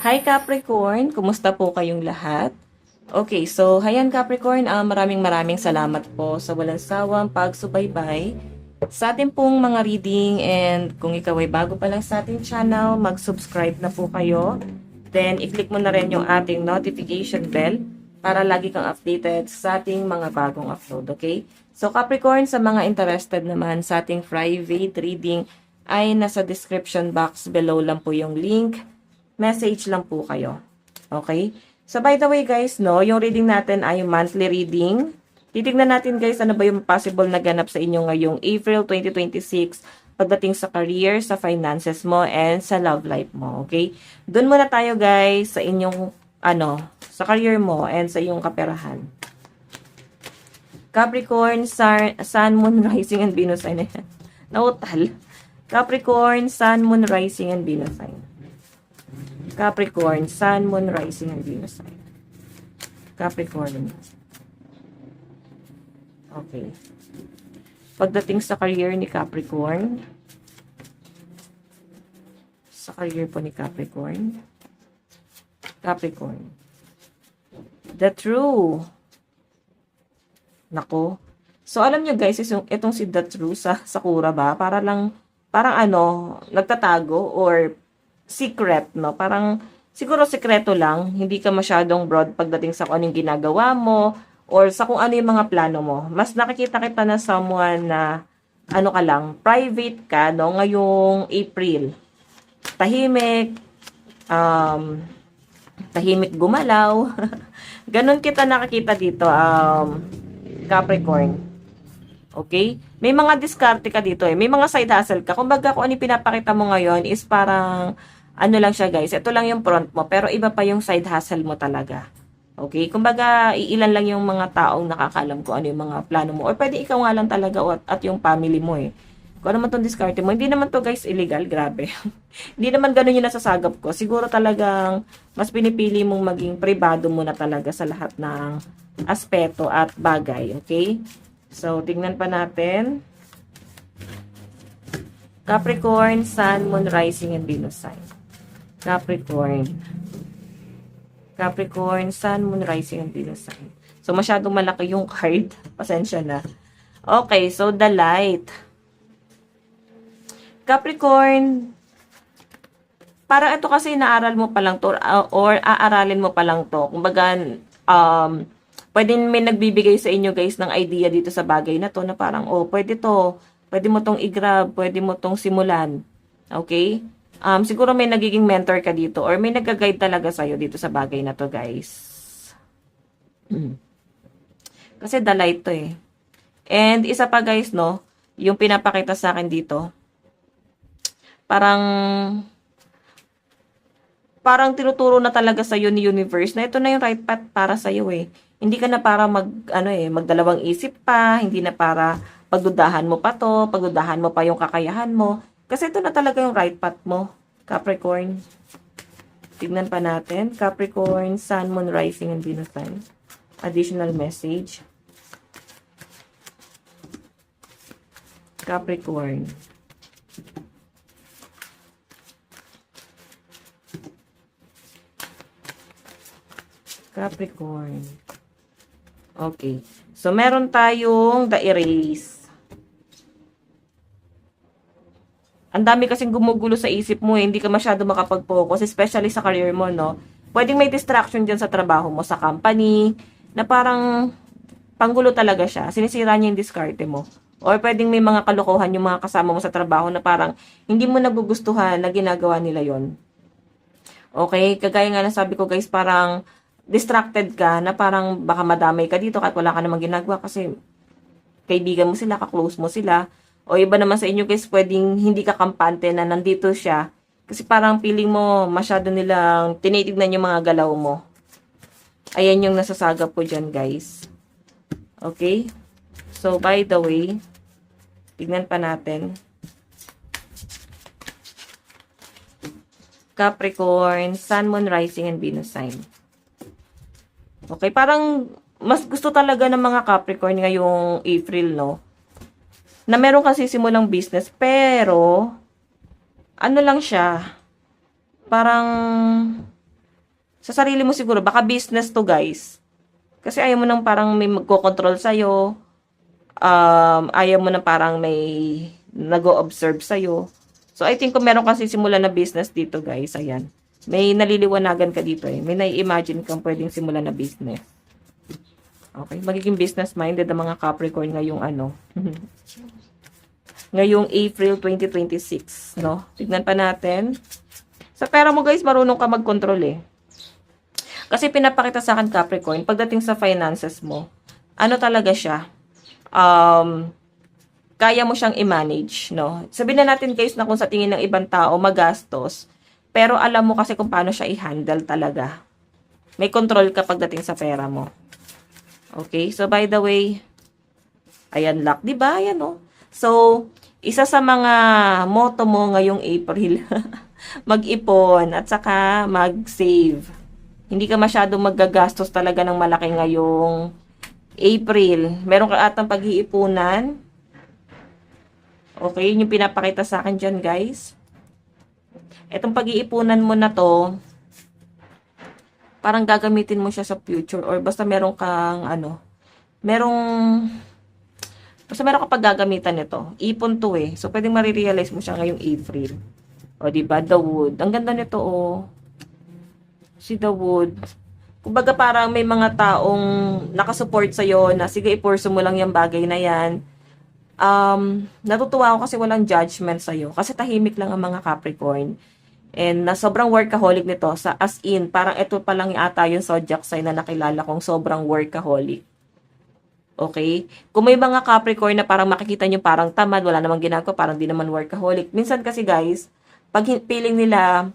Hi Capricorn, kumusta po kayong lahat? Okay, so hayan Capricorn, maraming salamat po sa walang sawang pagsubaybay sa ating pong mga reading, and kung ikaw ay bago pa lang sa ating channel, mag-subscribe na po kayo. Then, i-click mo na rin yung ating notification bell para lagi kang updated sa ating mga bagong upload, okay? So Capricorn, sa mga interested naman sa ating private reading, ay nasa description box below lang po yung link. Message lang po kayo. Okay? So, by the way guys, no, yung reading natin ay monthly reading. Titignan natin guys, ano ba yung possible na ganap sa inyo ngayong April 2026 pagdating sa career, sa finances mo, and sa love life mo. Okay? Doon muna tayo guys sa inyong, sa career mo and sa iyong kaperahan. Capricorn, Sun, Moon, Rising, and Venus sign. Nautal. Capricorn, Sun, Moon, Rising, and Venus sign. Capricorn, Sun, Moon, Rising, and Venus sign. Capricorn. Okay. Pagdating sa career ni Capricorn, sa career po ni Capricorn, the true. Nako. So, alam nyo guys, itong si the true sa Sakura ba? Parang nagtatago or secret, no? Parang, siguro sekreto lang, hindi ka masyadong broad pagdating sa kung anong ginagawa mo, or sa kung ano yung mga plano mo. Mas nakikita kita na someone na, ka lang, private ka, no? Ngayong April. Tahimik, tahimik gumalaw. Ganon kita nakikita dito, Capricorn. Okay? May mga diskarte ka dito eh. May mga side hustle ka. Kumbaga, kung ano yung pinapakita mo ngayon is parang, lang siya guys, ito lang yung front mo, pero iba pa yung side hustle mo talaga. Okay? Kumbaga, iilan lang yung mga taong nakakalam kung ano yung mga plano mo. Or pwede ikaw nga lang talaga at yung family mo eh. Kung ano man itong diskarte mo, hindi naman to guys illegal, grabe. Hindi naman ganun yung nasasagap ko. Siguro talagang mas pinipili mong maging privado mo na talaga sa lahat ng aspeto at bagay. Okay? So, tingnan pa natin. Capricorn, Sun, Moon, Rising, and Venus sign. Capricorn, Sun, Moon, Rising, and Venus sign. So, masyadong malaki yung card. Pasensya na. Okay, so the light. Capricorn, parang ito kasi naaral mo pa lang to or aaralin mo pa lang to. Kumbaga, pwede may nagbibigay sa inyo guys ng idea dito sa bagay na to na parang, pwede to. Pwede mo tong i-grab, pwede mo tong simulan. Okay? Siguro may nagiging mentor ka dito or may nag-guide talaga sa'yo dito sa bagay na to, guys. Kasi the light to eh. And isa pa guys, no, yung pinapakita sa akin dito, parang tinuturo na talaga sa'yo ni universe na ito na yung right path para sa'yo eh. Hindi ka na para magdalawang isip pa, hindi na para pagdudahan mo pa to, pagdudahan mo pa yung kakayahan mo. Kasi ito na talaga yung right path mo, Capricorn. Tignan pa natin. Capricorn, Sun, Moon, Rising, and Venus sign. Additional message. Capricorn. Capricorn. Okay. So, meron tayong the erase. Ang dami kasing gumugulo sa isip mo, hindi ka masyado makapag-focus, especially sa career mo, no? Pwedeng may distraction dyan sa trabaho mo, sa company, na parang panggulo talaga siya. Sinisira niya yung diskarte mo. Or pwedeng may mga kalokohan yung mga kasama mo sa trabaho na parang hindi mo nagugustuhan na ginagawa nila yon. Okay? Kagaya nga na sabi ko guys, parang distracted ka na parang baka madamay ka dito kahit wala ka namang ginagawa kasi kaibigan mo sila, ka-close mo sila. O iba naman sa inyo guys, pwedeng hindi ka kampante na nandito siya. Kasi parang feeling mo masyado nilang tinitignan yung mga galaw mo. Ayan yung nasasagap ko dyan guys. Okay? So by the way, tignan pa natin. Capricorn, Sun, Moon, Rising, and Venus sign. Okay, parang mas gusto talaga ng mga Capricorn ngayong April, no? Na meron kasi simulang business, pero ano lang siya, parang Sa sarili mo siguro, baka business to guys. Kasi ayaw mo nang parang may magkocontrol sa'yo. Ayaw mo nang parang may nag-o-observe sa'yo. So, I think kung meron kasi simulan na business dito guys, ayan. May naliliwanagan ka dito eh. May nai-imagine kang pwedeng simulan na business. Okay, magiging business-minded ang mga Capricorn ngayong ano. Ngayong April 2026, no? Tignan pa natin. Sa pera mo guys, marunong ka mag-control eh. Kasi pinapakita sa akin Capricorn, pagdating sa finances mo, ano talaga siya? Kaya mo siyang i-manage, no? Sabihin na natin guys na kung sa tingin ng ibang tao magastos, pero alam mo kasi kung paano siya i-handle talaga. May control ka pagdating sa pera mo. Okay? So, by the way, ayan, luck. Diba? Ayan, oh. So, isa sa mga motto mo ngayong April, mag-ipon at saka mag-save. Hindi ka masyadong maggagastos talaga ng malaki ngayong April. Meron ka atang pag-iipunan. Okay? Yun yung pinapakita sa akin dyan, guys. Etong pag-iipunan mo na to, parang gagamitin mo siya sa future or basta meron kang ano, basta meron ka paggagamitan nito. Ipon to eh. So, pwedeng marirealize mo siya ngayong April. O, diba? The Wood. Ang ganda nito, oh. Si The Wood. Kumbaga parang may mga taong nakasupport sa'yo na sige, ipurso mo lang yung bagay na yan. Natutuwa ako kasi walang judgment sa'yo. Kasi tahimik lang ang mga Capricorn. And na sobrang workaholic nito, sa as in, parang ito pa lang ata yung zodiac sign na nakilala kong sobrang workaholic. Okay? Kung may mga Capricorn na parang makikita nyo parang tamad, wala namang ginagawa, parang di naman workaholic. Minsan kasi guys, pag feeling nila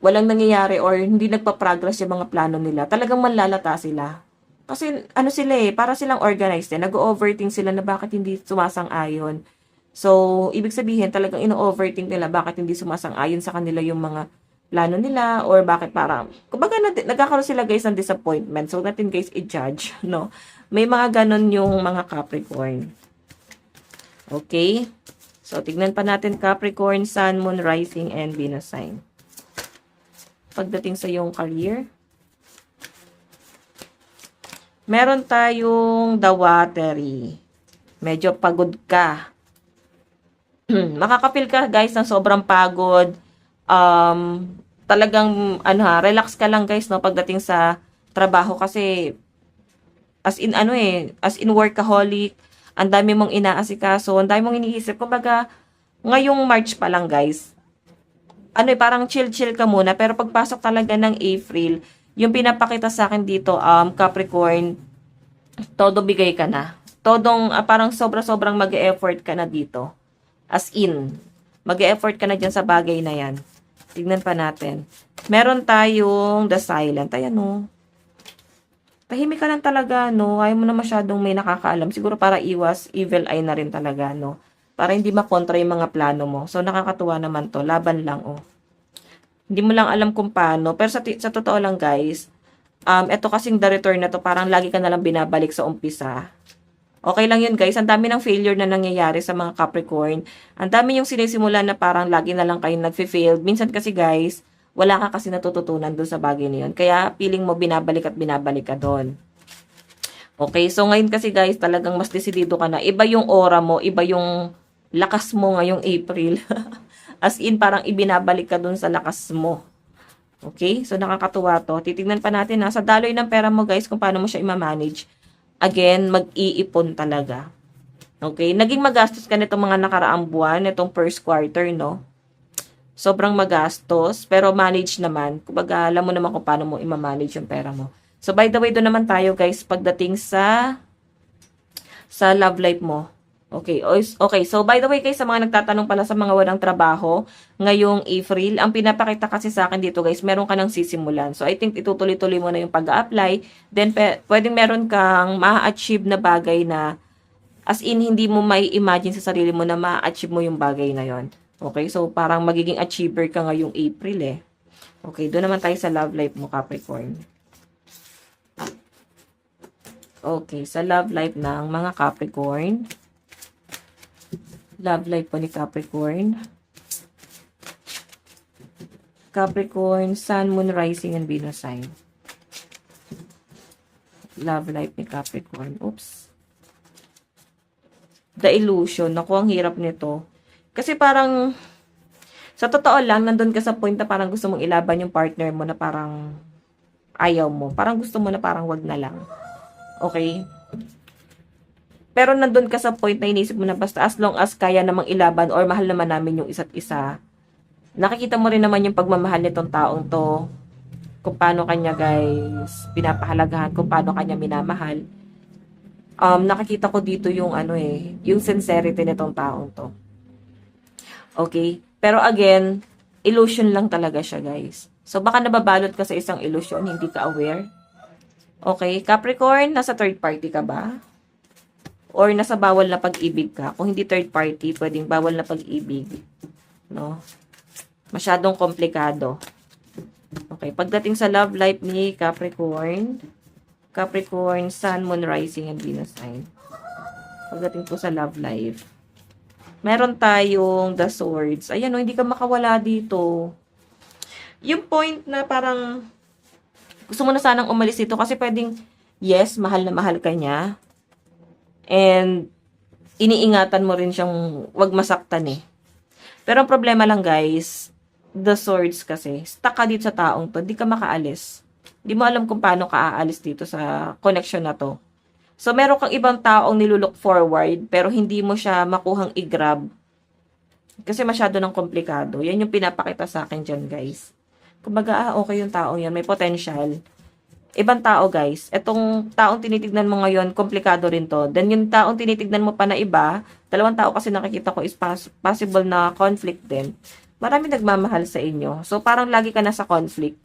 walang nangyayari or hindi nagpa-progress yung mga plano nila, talagang manlalata sila. Kasi ano sila eh, para silang organized eh, nag-overthink sila na bakit hindi sumasang-ayon. So, ibig sabihin talagang ino-overthink nila bakit hindi sumasang-ayon sa kanila yung mga plano nila or bakit parang, kumbaga nagkakaroon sila guys ng disappointment. So, natin guys i-judge, no? May mga ganon yung mga Capricorn. Okay? So, tignan pa natin Capricorn, Sun, Moon, Rising, and Venus sign. Pagdating sa yung career, meron tayong the watery. Medyo pagod ka. Makakapil ka guys ng sobrang pagod. Talagang ano relax ka lang guys no pagdating sa trabaho kasi as in ano eh, as in workaholic, ang dami mong inaasikaso, ang dami mong iniisip. Kumbaga, ngayong March pa lang guys, ano eh, parang chill-chill ka muna, pero pagpasok talaga ng April, yung pinapakita sa akin dito, Capricorn, todo bigay ka na. Todong, parang sobra-sobrang mag-e-effort ka na dito. As in, mag-e-effort ka na dyan sa bagay na yan. Tignan pa natin. Meron tayong the silent. Ayan o. Tahimik ka lang talaga, no? Ayaw mo na masyadong may nakakaalam. Siguro para iwas, evil eye na rin talaga, no? Para hindi makontra yung mga plano mo. So, nakakatuwa naman to. Laban lang, oh. Hindi mo lang alam kung paano. Pero sa totoo lang, guys, eto kasing the return na to, parang lagi ka na lang binabalik sa umpisa. Okay lang yun guys, ang dami ng failure na nangyayari sa mga Capricorn. Ang dami yung sinisimula na parang lagi na lang kayong nagfe-fail. Minsan kasi guys, wala ka kasi natututunan doon sa bagay na yun. Kaya feeling mo binabalik at binabalik ka doon. Okay, so ngayon kasi guys, talagang mas desidido ka na. Iba yung aura mo, iba yung lakas mo ngayong April. As in, parang ibinabalik ka doon sa lakas mo. Okay, so nakakatuwa to. Titignan pa natin sa daloy ng pera mo guys, kung paano mo siya i-manage. Again, mag-iipon talaga. Okay? Naging magastos ka nitong mga nakaraang buwan, nitong first quarter, no? Sobrang magastos, pero manage naman. Kumbaga, alam mo naman kung paano mo i-manage yung pera mo. So, by the way, doon naman tayo, guys, pagdating sa love life mo. Okay, okay. So, by the way, guys, sa mga nagtatanong pala sa mga walang trabaho, ngayong April, ang pinapakita kasi sa akin dito, guys, meron ka ng sisimulan. So, I think itutuloy-tuloy mo na yung pag-a-apply. Then, pwedeng meron kang ma-achieve na bagay na, as in, hindi mo may imagine sa sarili mo na ma-achieve mo yung bagay na yon. Okay, so, parang magiging achiever ka ngayong April, eh. Okay, doon naman tayo sa love life mo, Capricorn. Okay, sa love life ng mga Capricorn. Love life po ni Capricorn. Capricorn, Sun, Moon, Rising, and Venus sign. Love life ni Capricorn. Oops. The Illusion. Naku, ang hirap nito. Kasi parang, sa totoo lang, nandun ka sa point na parang gusto mong ilaban yung partner mo na parang ayaw mo. Parang gusto mo na parang wag na lang. Okay? Pero nandun ka sa point na inisip mo na basta as long as kaya namang ilaban or mahal naman namin yung isa't isa, nakikita mo rin naman yung pagmamahal nitong taong to, kung paano kanya guys pinapahalagahan, kung paano kanya minamahal. Nakikita ko dito yung yung sincerity nitong taong to. Okay? Pero again, illusion lang talaga siya guys. So baka nababalot ka sa isang illusion, hindi ka aware. Okay? Capricorn, nasa third party ka ba? Or nasa bawal na pag-ibig ka? Kung hindi third party, pwedeng bawal na pag-ibig. No? Masyadong komplikado. Okay, pagdating sa love life ni Capricorn, Capricorn, Sun, Moon, Rising, and Venus sign. Pagdating po sa love life, meron tayong the swords. Ayan, hindi ka makawala dito. Yung point na parang gusto mo na sanang umalis dito kasi pwedeng, yes, mahal na mahal ka niya. And iniingatan mo rin siyang wag masaktan eh. Pero ang problema lang guys, the swords kasi, stuck ka dito sa taong to, di ka makaalis. Di mo alam kung paano ka aalis dito sa connection na to. So, meron kang ibang taong nilulook forward, pero hindi mo siya makuhang i-grab. Kasi masyado ng komplikado. Yan yung pinapakita sa akin dyan, guys. Kumbaga, okay yung taong yan, may potential. Ibang tao, guys. Etong taong tinitignan mo ngayon, komplikado rin to. Then, yung taong tinitignan mo pa na iba, dalawang tao kasi nakikita ko is possible na conflict din. Marami nagmamahal sa inyo. So, parang lagi ka na sa conflict.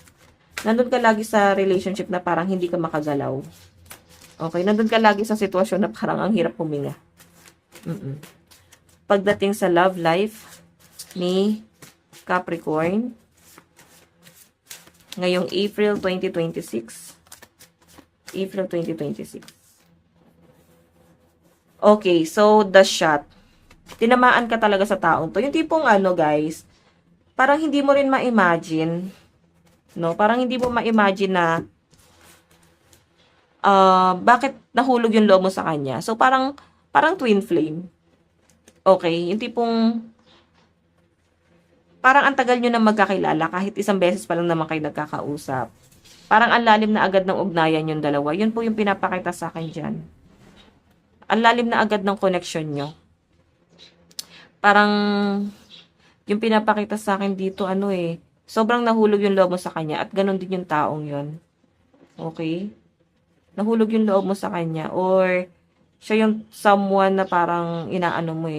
Nandun ka lagi sa relationship na parang hindi ka makagalaw. Okay? Nandun ka lagi sa sitwasyon na parang ang hirap huminga. Pagdating sa love life ni Capricorn, ngayong April 2026. April 2026. Okay, so the shot. Tinamaan ka talaga sa taong to. Yung tipong guys, parang hindi mo rin ma-imagine, no? Parang hindi mo ma-imagine na bakit nahulog yung loob mo sa kanya. So, parang twin flame. Okay, yung tipong parang ang tagal nyo na magkakilala kahit isang beses pa lang naman kayo nagkakausap. Parang ang lalim na agad ng ugnayan yung dalawa. Yun po yung pinapakita sa akin dyan. Ang lalim na agad ng connection nyo. Parang yung pinapakita sa akin dito, sobrang nahulog yung loob mo sa kanya at ganun din yung taong yun. Okay? Nahulog yung loob mo sa kanya or siya yung someone na parang inaano mo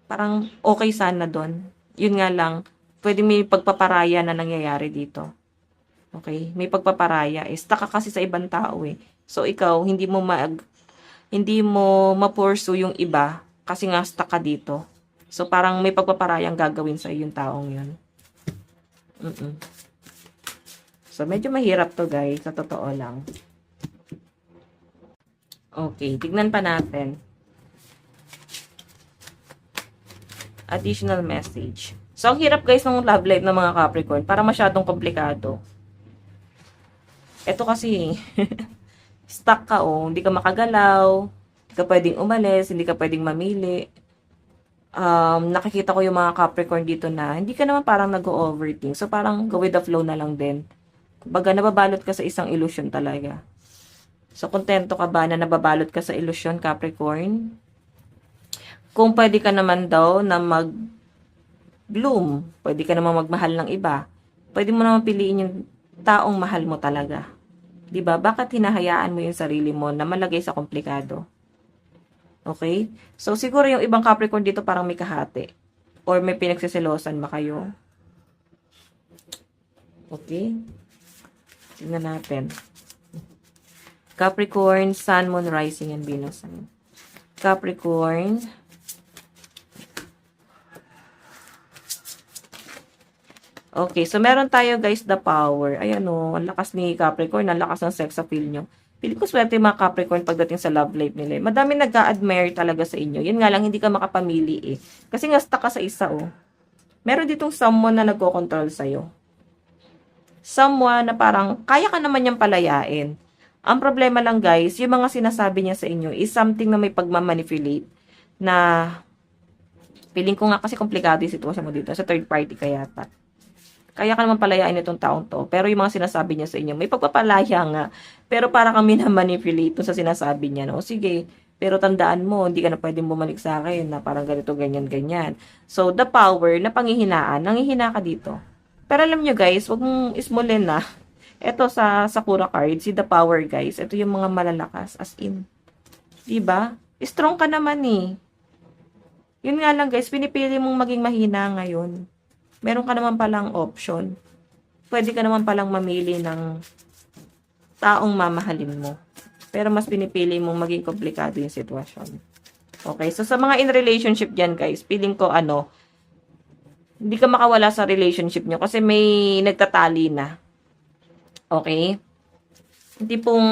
parang okay sana doon. Yun nga lang, pwede may pagpaparaya na nangyayari dito. Okay? May pagpaparaya. Stuck ka kasi sa ibang tao So, ikaw, hindi mo ma-pursue yung iba kasi nga stuck ka dito. So, parang may pagpaparayang gagawin sa yung taong yun. So, medyo mahirap to guys, sa totoo lang. Okay, tignan pa natin. Additional message. So, ang hirap guys ng love life ng mga Capricorn. Para masyadong komplikado. Ito kasi, stuck ka hindi ka makagalaw, hindi ka pwedeng umalis, hindi ka pwedeng mamili. Nakikita ko yung mga Capricorn dito na hindi ka naman parang nag-overthink. So, parang go with the flow na lang din. Kumbaga, nababalot ka sa isang illusion talaga. So, kontento ka ba na nababalot ka sa illusion, Capricorn? Kung pwede ka naman daw na mag-bloom, pwede ka naman magmahal ng iba, pwede mo naman piliin yung taong mahal mo talaga. Diba? Bakit hinahayaan mo yung sarili mo na malagay sa komplikado? Okay? So, siguro yung ibang Capricorn dito parang may kahati. Or may pinagsiselosan ba kayo? Okay? Tingnan natin. Capricorn, Sun, Moon, Rising, and Venus. Capricorn. Okay, so meron tayo guys the power. Ayan ang lakas ni Capricorn, ang lakas ng sex appeal nyo. Pili ko swerte mga Capricorn pagdating sa love life nila. Madami nag-a-admire talaga sa inyo. Yun nga lang, hindi ka makapamili Kasi nga stuck ka sa isa Meron ditong someone na nagko-control sa'yo. Someone na parang, kaya ka naman niyang palayain. Ang problema lang guys, yung mga sinasabi niya sa inyo is something na may pagmamanipulate na feeling ko nga kasi komplikado yung sitwasyon mo dito. Sa third party ka yata. Kaya ka naman palayain itong taong to. Pero yung mga sinasabi niya sa inyo, may pagpapalaya nga. Pero para kami na manipulate sa sinasabi niya. No? Sige, pero tandaan mo, hindi ka na pwedeng bumalik sa akin na parang ganito, ganyan, ganyan. So, the power na panghihinaan, nanghihina ka dito. Pero alam nyo guys, wag mong ismulin na. Ito sa Sakura card, si the power guys, ito yung mga malalakas, as in. Diba? Strong ka naman eh. Yun nga lang guys, pinipili mong maging mahina ngayon. Meron ka naman palang option. Pwede ka naman palang mamili ng taong mamahalin mo. Pero mas pinipili mong maging komplikado yung sitwasyon. Okay, so sa mga in relationship dyan guys, feeling ko hindi ka makawala sa relationship nyo kasi may nagtatali na. Okay? Hindi pong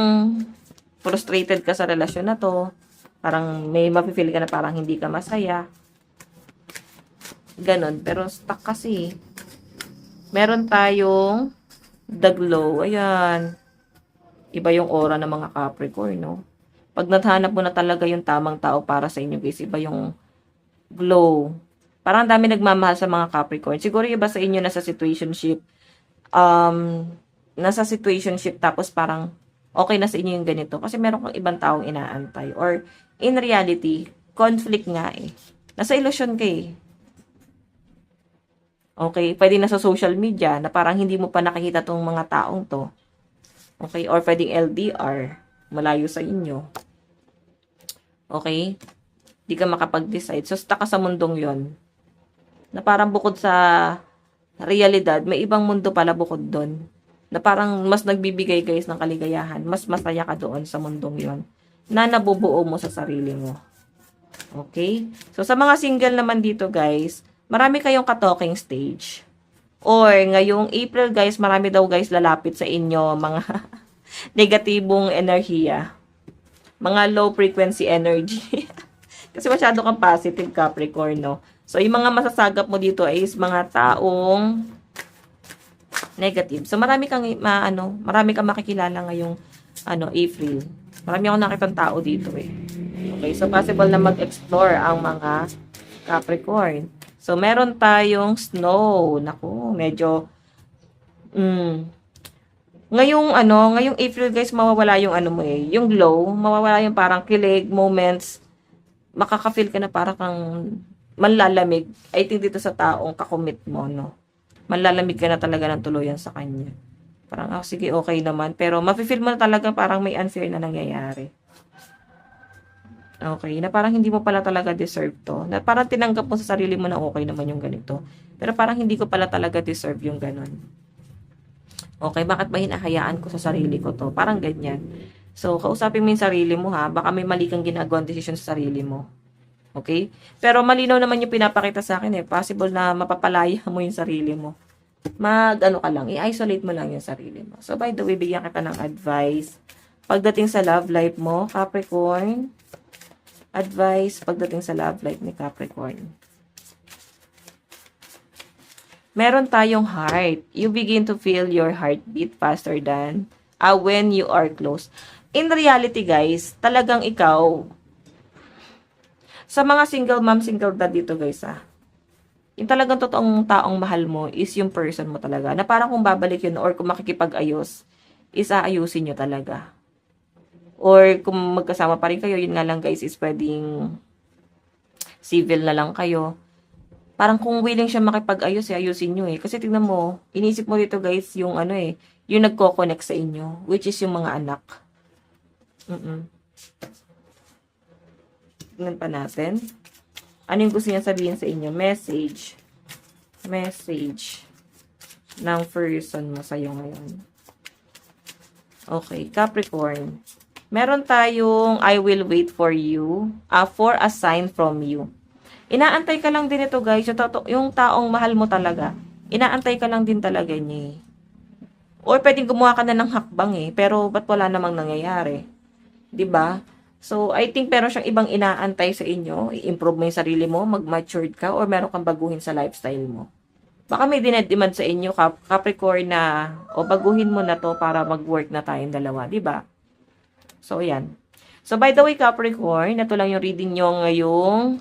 frustrated ka sa relasyon na to. Parang may mapifeel ka na parang hindi ka masaya. Ganon. Pero stuck kasi. Meron tayong the glow. Ayan. Iba yung aura ng mga Capricorn, no? Pag nathanap mo na talaga yung tamang tao para sa inyo, guys, iba yung glow. Parang dami nagmamahal sa mga Capricorn. Siguro iba sa inyo nasa situationship. Nasa situationship tapos parang okay na sa inyo yung ganito. Kasi meron kang ibang taong inaantay. Or in reality, conflict nga eh. Nasa ilusyon ka eh. Okay, pwede na sa social media na parang hindi mo pa nakikita tong mga taong to. Okay, or pwedeng LDR, malayo sa inyo. Okay? Di ka makapag-decide. So, stuck ka sa mundong yon na parang bukod sa realidad, may ibang mundo pala bukod doon. Na parang mas nagbibigay guys ng kaligayahan. Mas masaya ka doon sa mundong yon na nabubuo mo sa sarili mo. Okay? So, sa mga single naman dito guys, marami kayong ka-talking stage. Or, ngayong April guys, marami daw guys lalapit sa inyo mga negatibong enerhiya. Mga low frequency energy. Kasi masyado kang positive Capricorn, no? So, yung mga masasagap mo dito is mga taong negative. So, marami kang makikilala ngayong April. Marami akong nakitang tao dito eh. Okay, so possible na mag-explore ang mga Capricorn. So, meron tayong snow. Naku, medyo ngayong April guys, mawawala yung yung glow, mawawala yung parang kilig, moments, makaka-feel ka na parang kang manlalamig. I think dito sa taong kakomit mo, no? Manlalamig ka na talaga ng tuluyan sa kanya. Parang, sige, okay naman. Pero, mafe-feel mo na talaga parang may unfair na nangyayari. Okay, na parang hindi mo pala talaga deserve to. Na parang tinanggap mo sa sarili mo na okay naman yung ganito. Pero parang hindi ko pala talaga deserve yung ganun. Okay, bakit ba hinahayaan ko sa sarili ko to? Parang ganyan. So, kausapin mo yung sarili mo ha. Baka may mali kang ginagawang desisyon sa sarili mo. Okay? Pero malinaw naman yung pinapakita sa akin eh. Possible na mapapalaya mo yung sarili mo. Ka lang, i-isolate mo lang yung sarili mo. So, by the way, bigyan kita ng advice. Pagdating sa love life mo, Capricorn, advice pagdating sa love life ni Capricorn. Meron tayong heart. You begin to feel your heartbeat faster than when you are close. In reality, guys, talagang ikaw, sa mga single mom, single dad dito, guys, yung talagang totoong taong mahal mo is yung person mo talaga. Na parang kung babalik yun or kung makikipag-ayos, is aayusin nyo talaga. Or kung magkasama pa rin kayo, yun nga lang guys, is pwedeng civil na lang kayo. Parang kung willing siya makipag-ayos, ayusin nyo eh. Kasi tignan mo, inisip mo dito guys, yung yung nagko-connect sa inyo, which is yung mga anak. Tignan pa natin. Ano yung gusto niya sabihin sa inyo? Message. Message ng person mo sa'yo ngayon. Okay, Capricorn. Meron tayong I will wait for you, for a sign from you. Inaantay ka lang din ito guys, yung taong mahal mo talaga. Inaantay ka lang din talaga niya. Or pwedeng gumawa ka na ng hakbang pero ba't wala namang nangyayari? 'Di ba? So, I think pero siyang ibang inaantay sa inyo. I-improve mo yung sarili mo, mag-matured ka, or meron kang baguhin sa lifestyle mo. Baka may dinedemand sa inyo, Capricorn, na o baguhin mo na to para mag-work na tayong dalawa, di ba? So, yan. So, by the way, Capricorn, ito lang yung reading nyo ngayong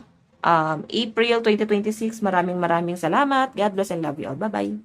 April 2026. Maraming salamat. God bless and love you all. Bye-bye.